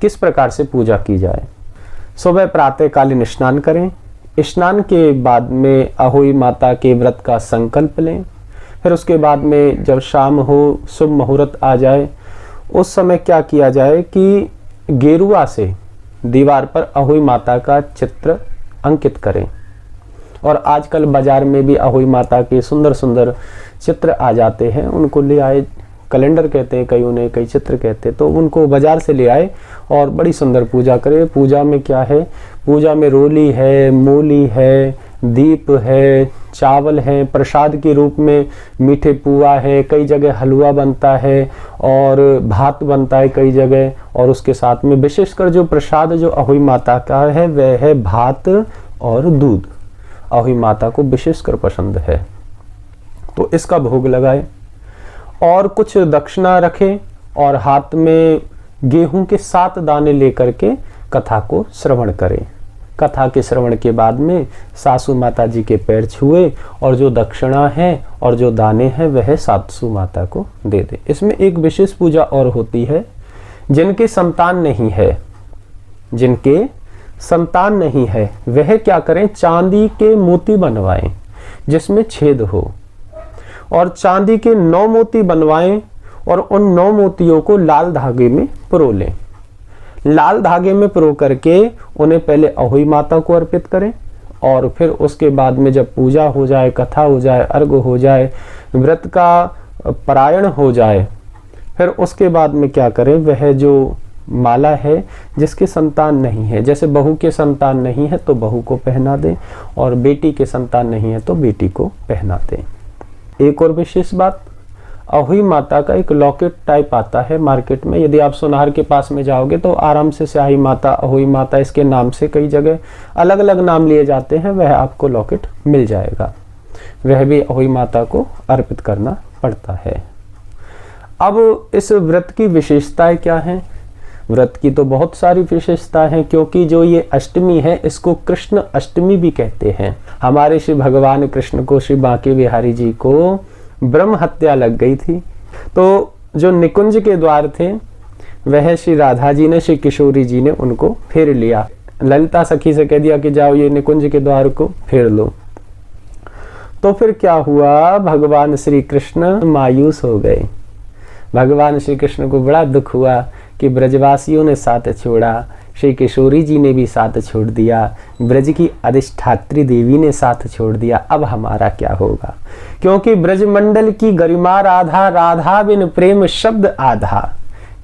किस प्रकार से पूजा की जाए। सुबह प्रातःकालीन स्नान करें। स्नान के बाद में अहोई माता के व्रत का संकल्प लें। फिर उसके बाद में जब शाम हो, शुभ मुहूर्त आ जाए, उस समय क्या किया जाए कि गेरुआ से दीवार पर अहोई माता का चित्र अंकित करें। और आजकल बाजार में भी अहोई माता के सुंदर सुंदर चित्र आ जाते हैं, उनको ले आए। कैलेंडर कहते हैं कई, उन्हें कई चित्र कहते हैं, तो उनको बाजार से ले आए और बड़ी सुंदर पूजा करें। पूजा में क्या है, पूजा में रोली है, मूली है, दीप है, चावल है, प्रसाद के रूप में मीठे पुआ है, कई जगह हलवा बनता है और भात बनता है कई जगह। और उसके साथ में विशेषकर जो प्रसाद जो अहोई माता का है वह है भात और दूध। अहोई माता को विशेषकर पसंद है, तो इसका भोग लगाए और कुछ दक्षिणा रखें और हाथ में गेहूं के 7 दाने लेकर के कथा को श्रवण करें। कथा के श्रवण के बाद में सासू माता जी के पैर छुए और जो दक्षिणा है और जो दाने हैं वह सासू माता को दे दे। इसमें एक विशेष पूजा और होती है। जिनके संतान नहीं है, जिनके संतान नहीं है वह क्या करें, चांदी के मोती बनवाएं जिसमें छेद हो और चांदी के 9 मोती बनवाएं और उन 9 मोतियों को लाल धागे में पिरो लें। लाल धागे में पिरो करके उन्हें पहले अहोई माता को अर्पित करें और फिर उसके बाद में जब पूजा हो जाए, कथा हो जाए, अर्घ हो जाए, व्रत का पारायण हो जाए, फिर उसके बाद में क्या करें, वह जो माला है जिसके संतान नहीं है, जैसे बहू के संतान नहीं है तो बहू को पहना दें और बेटी के संतान नहीं है तो बेटी को पहना दें। एक और विशेष बात, अहोई माता का एक लॉकेट टाइप आता है मार्केट में। यदि आप सोनार के पास में जाओगे तो आराम से स्याही माता, अहोई माता, इसके नाम से कई जगह अलग अलग नाम लिए जाते हैं, वह आपको लॉकेट मिल जाएगा। वह भी अहोई माता को अर्पित करना पड़ता है। अब इस व्रत की विशेषताएं क्या हैं? व्रत की तो बहुत सारी विशेषता है, क्योंकि जो ये अष्टमी है इसको कृष्ण अष्टमी भी कहते हैं। हमारे श्री भगवान कृष्ण को, श्री बांके बिहारी जी को ब्रह्म हत्या लग गई थी, तो जो निकुंज के द्वार थे वह श्री राधा जी ने, श्री किशोरी जी ने उनको फेर लिया। ललिता सखी से कह दिया कि जाओ ये निकुंज के द्वार को फेर लो। तो फिर क्या हुआ, भगवान श्री कृष्ण मायूस हो गए। भगवान श्री कृष्ण को बड़ा दुख हुआ कि ब्रजवासियों ने साथ छोड़ा, श्री किशोरी जी ने भी साथ छोड़ दिया, ब्रज की अधिष्ठात्री देवी ने साथ छोड़ दिया, अब हमारा क्या होगा? क्योंकि ब्रजमंडल की गरिमा राधा, राधा बिन प्रेम शब्द आधा,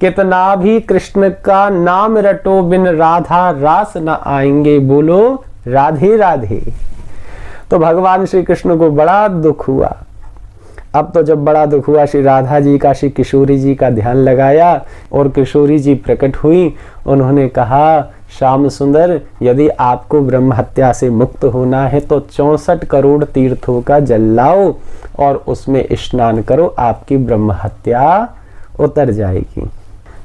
कितना भी कृष्ण का नाम रटो बिन राधा रास न आएंगे, बोलो राधे राधे। तो भगवान श्री कृष्ण को बड़ा दुख हुआ। अब तो जब बड़ा दुख हुआ, श्री राधा जी का, श्री किशोरी जी का ध्यान लगाया और किशोरी जी प्रकट हुई। उन्होंने कहा, श्याम सुंदर, यदि आपको ब्रह्म हत्या से मुक्त होना है तो 64 करोड़ तीर्थों का जल लाओ और उसमें स्नान करो, आपकी ब्रह्म हत्या उतर जाएगी।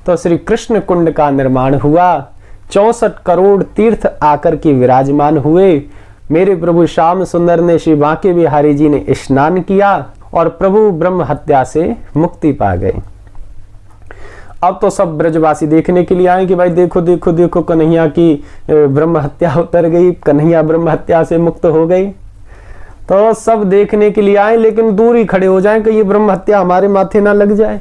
तो श्री कृष्ण कुंड का निर्माण हुआ, 64 करोड़ तीर्थ आकर के विराजमान हुए। मेरे प्रभु श्याम सुंदर ने, श्री बांके बिहारी जी ने स्नान किया और प्रभु ब्रह्म हत्या से मुक्ति पा गए। अब तो सब ब्रजवासी देखने के लिए आए कि भाई देखो देखो देखो, कन्हैया की ब्रह्म हत्या उतर गई, कन्हैया ब्रह्म हत्या से मुक्त हो गई। तो सब देखने के लिए आए, लेकिन दूर ही खड़े हो जाएं कि ये ब्रह्म हत्या हमारे माथे ना लग जाए।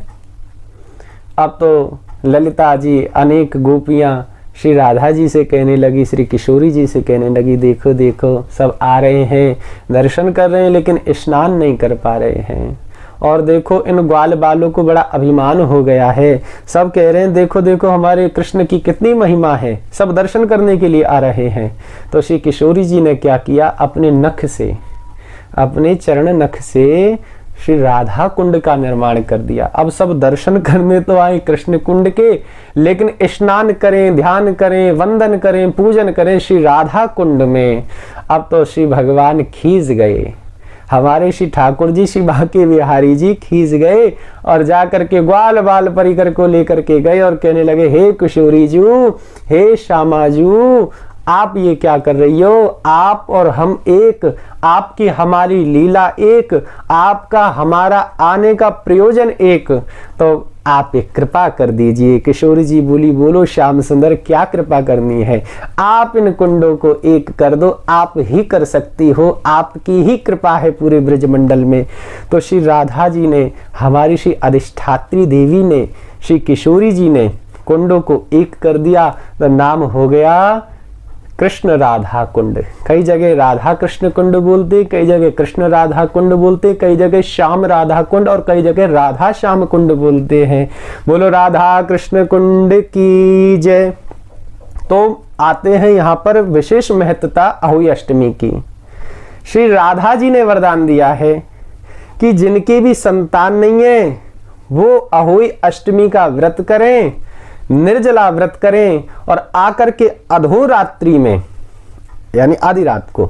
अब तो ललिता जी, अनेक गोपियां श्री राधा जी से कहने लगी, श्री किशोरी जी से कहने लगी, देखो देखो सब आ रहे हैं, दर्शन कर रहे हैं, लेकिन स्नान नहीं कर पा रहे हैं। और देखो इन ग्वाल बालों को बड़ा अभिमान हो गया है, सब कह रहे हैं देखो देखो हमारे कृष्ण की कितनी महिमा है, सब दर्शन करने के लिए आ रहे हैं। तो श्री किशोरी जी ने क्या किया, अपने नख से, अपने चरण नख से श्री राधा कुंड का निर्माण कर दिया। अब सब दर्शन करने तो आए कृष्ण कुंड के, लेकिन स्नान करें, ध्यान करें, वंदन करें, पूजन करें श्री राधा कुंड में। अब तो श्री भगवान खींच गए, हमारे श्री ठाकुर जी, श्री बांके बिहारी जी खींच गए और जाकर के ग्वाल बाल परिकर को लेकर के गए और कहने लगे, हे किशोरी जू, हे श्यामा जू, आप ये क्या कर रही हो? आप और हम एक, आपकी हमारी लीला एक, आपका हमारा आने का प्रयोजन एक। तो आप एक कृपा कर दीजिए। किशोरी जी बोली, बोलो श्याम सुंदर, क्या कृपा करनी है, आप इन कुंडों को एक कर दो, आप ही कर सकती हो, आपकी ही कृपा है पूरे ब्रजमंडल में। तो श्री राधा जी ने, हमारी श्री अधिष्ठात्री देवी ने, श्री किशोरी जी ने कुंडों को एक कर दिया, तो नाम हो गया कृष्ण राधा कुंड। कई जगह राधा कृष्ण कुंड बोलते, कई जगह कृष्ण राधा कुंड बोलते, कई जगह श्याम राधा कुंड और कई जगह राधा श्याम कुंड बोलते हैं। बोलो राधा कृष्ण कुंड की जय। तो आते हैं यहाँ पर विशेष महत्ता अहोई अष्टमी की। श्री राधा जी ने वरदान दिया है कि जिनके भी संतान नहीं है वो अहोई अष्टमी का व्रत करें, निर्जला व्रत करें और आकर के अधोरात्रि में, यानी आधी रात को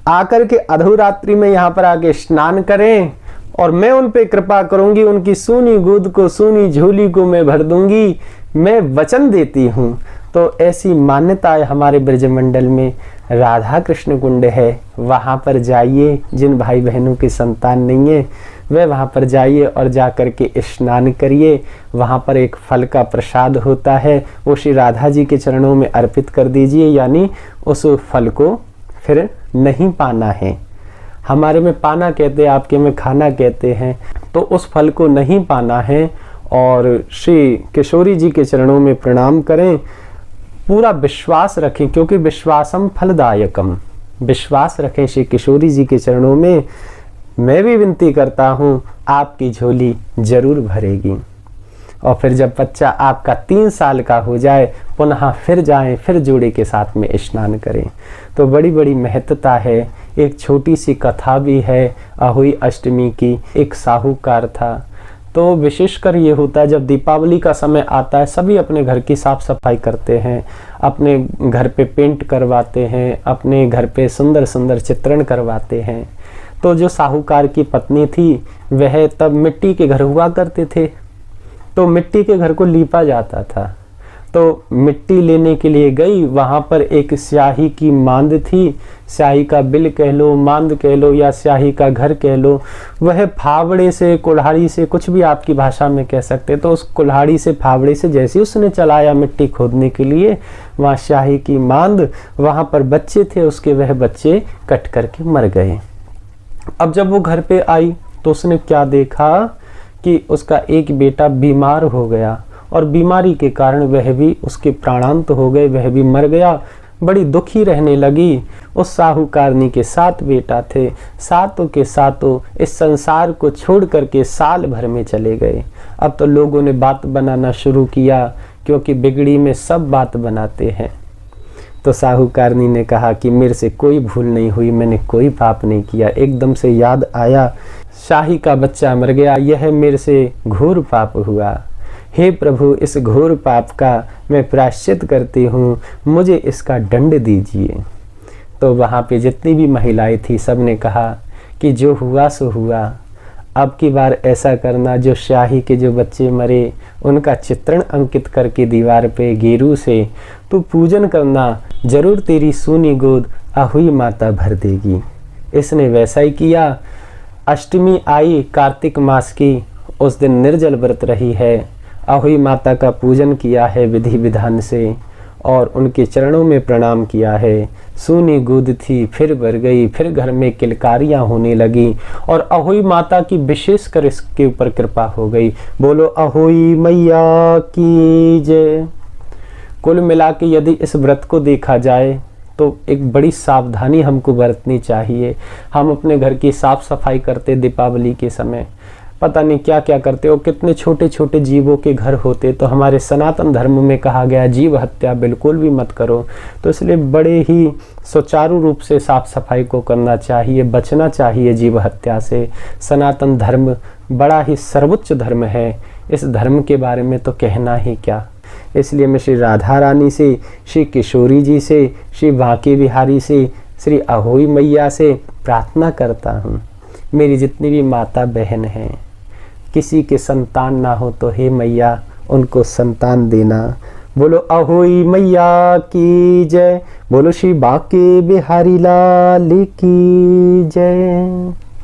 आकर के अधोरात्रि में यहाँ पर आके स्नान करें और मैं उन पे कृपा करूंगी, उनकी सूनी गोद को, सूनी झोली को मैं भर दूंगी, मैं वचन देती हूँ। तो ऐसी मान्यताएं हमारे ब्रजमंडल में राधा कृष्ण कुंड है, वहाँ पर जाइए। जिन भाई बहनों की संतान नहीं है वे वहाँ पर जाइए और जा कर के स्नान करिए। वहाँ पर एक फल का प्रसाद होता है, वो श्री राधा जी के चरणों में अर्पित कर दीजिए, यानी उस फल को फिर नहीं पाना है। हमारे में पाना कहते हैं, आपके में खाना कहते हैं। तो उस फल को नहीं पाना है और श्री किशोरी जी के चरणों में प्रणाम करें, पूरा विश्वास रखें, क्योंकि विश्वासम फलदायकम, विश्वास रखें श्री किशोरी जी के चरणों में। मैं भी विनती करता हूँ, आपकी झोली जरूर भरेगी। और फिर जब बच्चा आपका 3 साल का हो जाए, पुनः फिर जाएं, फिर जोड़े के साथ में स्नान करें। तो बड़ी बड़ी महत्ता है। एक छोटी सी कथा भी है अहोई अष्टमी की। एक साहूकार था, तो विशेषकर ये होता है जब दीपावली का समय आता है, सभी अपने घर की साफ सफाई करते हैं, अपने घर पे पेंट करवाते हैं, अपने घर पे सुंदर सुंदर चित्रण करवाते हैं। तो जो साहूकार की पत्नी थी वह तब मिट्टी के घर हुआ करते थे, तो मिट्टी के घर को लीपा जाता था। तो मिट्टी लेने के लिए गई, वहाँ पर एक स्याही की मांद थी, स्याही का बिल कह लो, मांद कह लो या स्याही का घर कह लो। वह फावड़े से, कुल्हाड़ी से, कुछ भी आपकी भाषा में कह सकते, तो उस कुल्हाड़ी से, फावड़े से जैसे उसने चलाया मिट्टी खोदने के लिए, वहाँ स्याही की मांद, वहाँ पर बच्चे थे उसके, वह बच्चे कट करके मर गए। अब जब वो घर पे आई तो उसने क्या देखा कि उसका एक बेटा बीमार हो गया और बीमारी के कारण वह भी, उसके प्राणांत हो गए, वह भी मर गया। बड़ी दुखी रहने लगी। उस साहूकारनी के 7 बेटा थे, सातों के सातों इस संसार को छोड़ करके साल भर में चले गए। अब तो लोगों ने बात बनाना शुरू किया, क्योंकि बिगड़ी में सब बात बनाते हैं। तो साहूकारनी ने कहा कि मेरे से कोई भूल नहीं हुई, मैंने कोई पाप नहीं किया। एकदम से याद आया, शाही का बच्चा मर गया, यह मेरे से घोर पाप हुआ। हे प्रभु, इस घोर पाप का मैं प्रायश्चित करती हूँ, मुझे इसका दंड दीजिए। तो वहाँ पे जितनी भी महिलाएं थी, सब ने कहा कि जो हुआ सो हुआ, अब की बार ऐसा करना, जो शाही के जो बच्चे मरे उनका चित्रण अंकित करके दीवार पे गेरू से तो पूजन करना, जरूर तेरी सूनी गोद अहोई माता भर देगी। इसने वैसा ही किया। अष्टमी आई कार्तिक मास की, उस दिन निर्जल व्रत रही है, अहोई माता का पूजन किया है विधि विधान से और उनके चरणों में प्रणाम किया है। सूनी गोद थी, फिर भर गई, फिर घर में किलकारियां होने लगी और अहोई माता की विशेष कर इसके ऊपर कृपा हो गई। बोलो अहोई मैया की जय। कुल मिला के यदि इस व्रत को देखा जाए तो एक बड़ी सावधानी हमको बरतनी चाहिए। हम अपने घर की साफ सफाई करते दीपावली के समय, पता नहीं क्या क्या करते हो, कितने छोटे छोटे जीवों के घर होते। तो हमारे सनातन धर्म में कहा गया जीव हत्या बिल्कुल भी मत करो। तो इसलिए बड़े ही सुचारू रूप से साफ सफाई को करना चाहिए, बचना चाहिए जीव हत्या से। सनातन धर्म बड़ा ही सर्वोच्च धर्म है, इस धर्म के बारे में तो कहना ही क्या। इसलिए मैं श्री राधा रानी से, श्री किशोरी जी से, श्री बांके बिहारी से, श्री अहोई मैया से प्रार्थना करता हूँ, मेरी जितनी भी माता बहन हैं, किसी के संतान ना हो तो हे मैया उनको संतान देना। बोलो अहोई मैया की जय। बोलो श्री बांके बिहारी लाल की जय।